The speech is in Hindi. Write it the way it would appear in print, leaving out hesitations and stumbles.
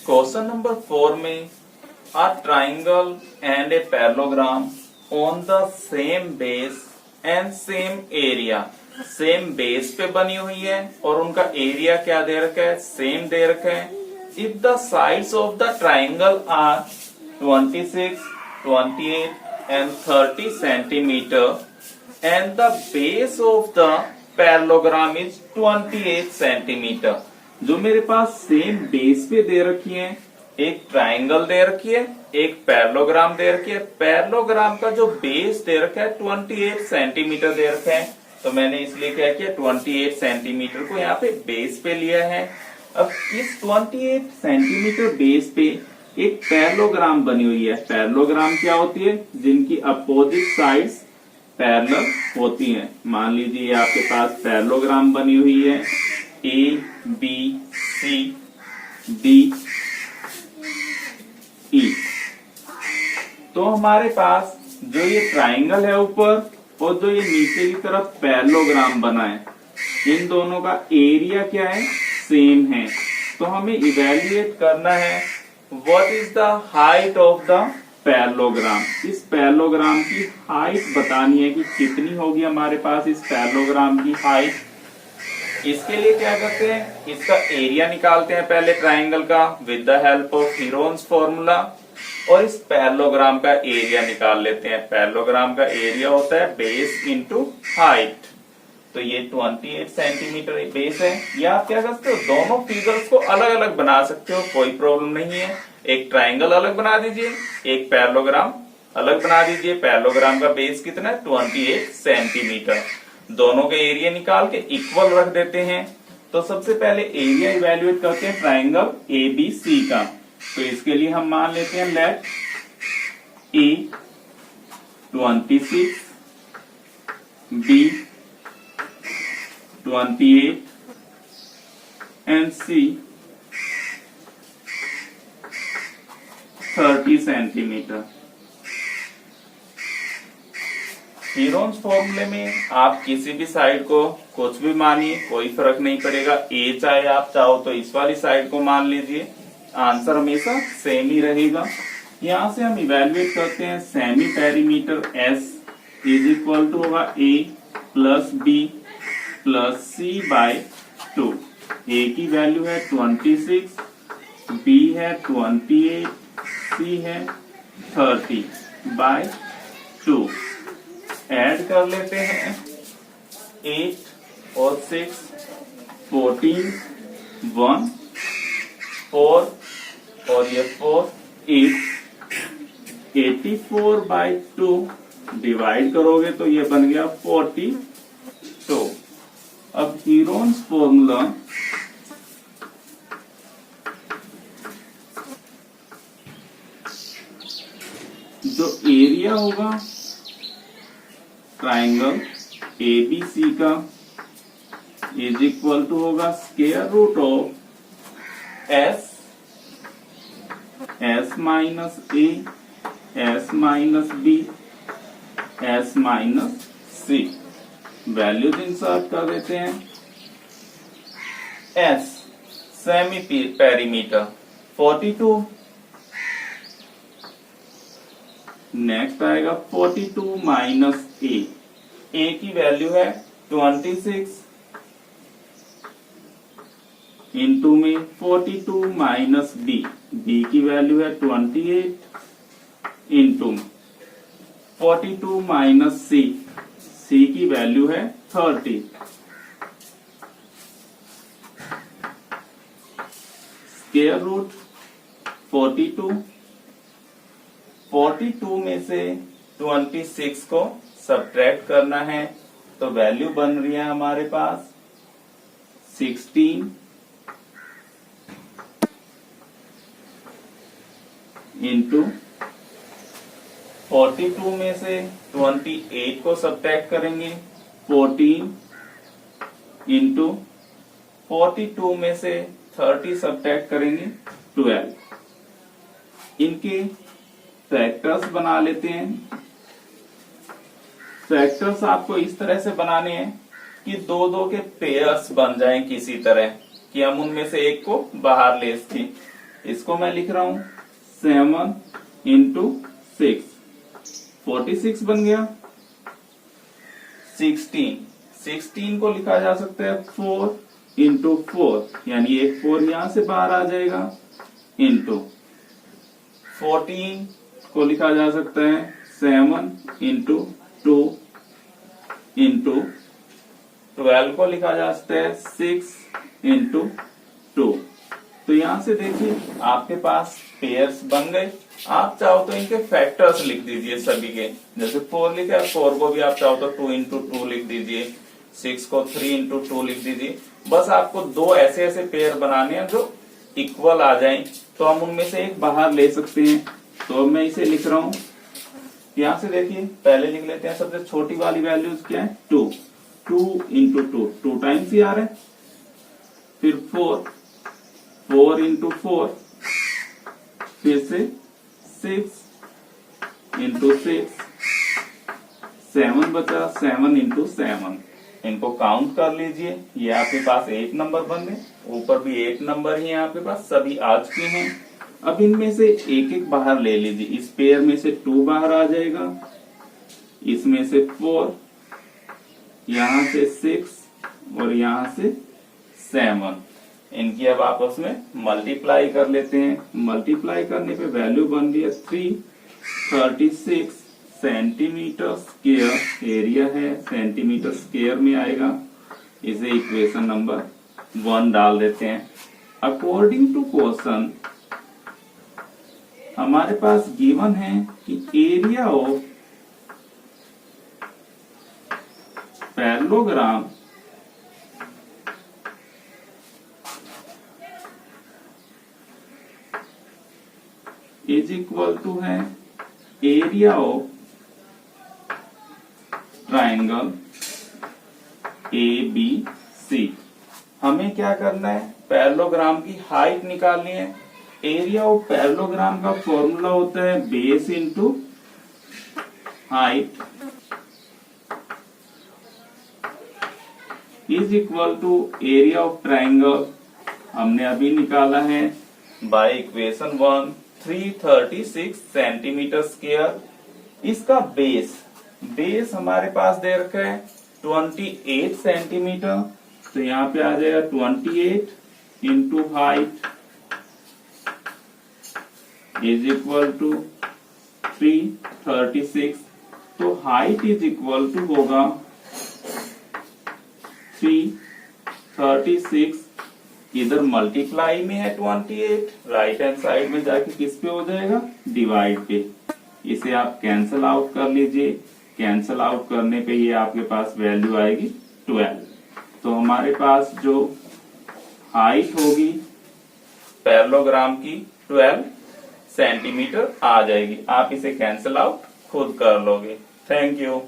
क्वेश्चन नंबर 4 में a triangle and a parallelogram on the same base and same area same base पे बनी हुई है और उनका एरिया क्या दे रखा है, सेम दे रखा है। If the sides of the triangle are 26, 28 and 30 centimetre and the base of the parallelogram is 28 centimetre. जो मेरे पास सेम बेस पे दे रखी है, एक ट्राइंगल दे रखी है, एक पैरेललोग्राम दे रखी है। पैरेललोग्राम का जो बेस दे रखा है 28 सेंटीमीटर दे रखा है, तो मैंने इसलिए क्या किया 28 सेंटीमीटर को यहाँ पे बेस पे लिया है। अब इस 28 सेंटीमीटर बेस पे एक पैरेललोग्राम बनी हुई है। पैरेललोग्राम क्या होती है, जिनकी अपोजिट साइड्स पैरेलल होती हैं। मान लीजिए आपके पास पैरेललोग्राम बनी हुई है A B C D E. तो हमारे पास जो ये ट्राइंगल है ऊपर और जो ये नीचे की तरफ पैरेललोग्राम बना है, इन दोनों का एरिया क्या है, सेम है। तो हमें इवेल्युएट करना है what is the height of the parallelogram. इस पैरेललोग्राम की हाइट बतानी है कि कितनी होगी हमारे पास इस पैरेललोग्राम की हाइट। इसके लिए क्या करते हैं, इसका एरिया निकालते हैं पहले ट्राइंगल का with the help of Heron's formula, और इस पैरेललोग्राम का एरिया निकाल लेते हैं। पैरेललोग्राम का एरिया होता है बेस इंटू हाइट। तो ये 28 सेंटीमीटर बेस है। या आप क्या करते हो, दोनों फिगर्स को अलग अलग बना सकते हो, कोई प्रॉब्लम नहीं है। एक ट्राइंगल अलग बना दीजिए, एक पैरेललोग्राम अलग बना दीजिए। पैरेललोग्राम का बेस कितना है 28 सेंटीमीटर। दोनों के एरिया निकाल के इक्वल रख देते हैं। तो सबसे पहले एरिया इवेल्युएट करते हैं ट्राइंगल ABC का। तो इसके लिए हम मान लेते हैं let A 26, B 28 and C 30 centimetre. Heron's फॉर्मूले में आप किसी भी साइड को कुछ भी मानिए, कोई फर्क नहीं पड़ेगा। ए चाहे आप चाहो तो इस वाली साइड को मान लीजिए, आंसर हमेशा सेम ही रहेगा। यहां से हम इवेल्युएट करते हैं semi perimeter S is equal to होगा A plus B plus C by 2। A की वैल्यू है 26, B है 28, C है 30 बाय 2। ऐड कर लेते हैं 8 और 6 14, 1 4 और ये 4 8। 84 बाय 2 डिवाइड करोगे तो ये बन गया 42। अब हीरोन्स फॉर्मूला जो एरिया होगा ट्राइंगल ABC का इज इक्वल टू होगा square root of S minus A, S minus B, S minus C। Values insert कर देते हैं। S सेमी पेरीमीटर 42, नेक्स्ट आएगा 42 माइनस A। A की वैल्यू है 26 इंटू में 42 माइनस B। B की वैल्यू है 28 इंटू 42 माइनस C। C की वैल्यू है 30। स्क्वायर रूट 42 में से 26 को सब्ट्रैक्ट करना है, तो वैल्यू बन रही है हमारे पास 16 इंटू 42 में से 28 को सब्ट्रैक्ट करेंगे 14 इंटू 42 में से 30 सब्ट्रैक्ट करेंगे 12। इनके फैक्टर्स बना लेते हैं। फैक्टर्स आपको इस तरह से बनाने हैं कि दो के पेयर्स बन जाएं किसी तरह कि हम उनमें से एक को बाहर ले सकें। इसको मैं लिख रहा हूं 7 इंटू 6, 46 बन गया। 16 को लिखा जा सकता है 4 इंटू 4, यानी एक 4 यहां से बाहर आ जाएगा, इंटू 14 को लिखा जा सकता है 7 इंटू 2, इंटू 12 को लिखा जा सकता है 6 इंटू 2। तो यहां से देखिए आपके पास पेयर्स बन गए। आप चाहो तो इनके फैक्टर्स लिख दीजिए सभी के, जैसे 4 लिखा है 4 को भी आप चाहो तो 2 इंटू 2 लिख दीजिए, 6 को 3 इंटू 2 लिख दीजिए। बस आपको दो ऐसे ऐसे पेयर बनाने हैं जो इक्वल आ जाएं, तो हम उनमें से एक बाहर ले सकते हैं। तो मैं इसे लिख रहा हूं, यहां से देखिए पहले लिख लेते हैं सबसे छोटी वाली वैल्यूज क्या है 2, 2 इंटू 2 टाइम्स ही आ रहा है, फिर 4 इंटू 4, फिर से 6 इंटू 6, 7 बचा, 7 इंटू 7। इनको काउंट कर लीजिए, ये आपके पास 8 नंबर बन गए, ऊपर भी 8 नंबर ही आपके पास, सभी आ चुके हैं। अब इनमें से एक एक बाहर ले लीजिए, इस पेयर में से 2 बाहर आ जाएगा, इसमें से 4, यहां से 6 और यहां से 7। इनकी अब आपस में मल्टीप्लाई कर लेते हैं। मल्टीप्लाई करने पे वैल्यू बन रही है 336 सेंटीमीटर स्क्वायर, एरिया है सेंटीमीटर स्क्वायर में आएगा। इसे इक्वेशन नंबर 1 डाल देते हैं। अकॉर्डिंग टू क्वेश्चन हमारे पास गिवन है कि area of parallelogram is equal to है एरिया ऑफ ट्राइंगल ABC। हमें क्या करना है, पैरेललोग्राम की हाइट निकालनी है। एरिया ऑफ पैरेललोग्राम का फॉर्मूला होता है base into height is equal to area of triangle. हमने अभी निकाला है बाय इक्वेशन 1 336 सेंटीमीटर स्क्वायर। इसका बेस हमारे पास दे रखा है 28 सेंटीमीटर, तो यहाँ पे आ जाएगा 28 into height is equal to 336। तो हाइट इज इक्वल टू होगा 336, इधर मल्टीप्लाई में है 28, राइट हैंड साइड में जाके किस पे हो जाएगा, डिवाइड पे। इसे आप कैंसल आउट कर लीजिए। कैंसल आउट करने पे ये आपके पास वैल्यू आएगी 12। तो हमारे पास जो हाइट होगी पैरेललोग्राम की 12 सेंटीमीटर आ जाएगी। आप इसे कैंसल आउट खुद कर लोगे। Thank you.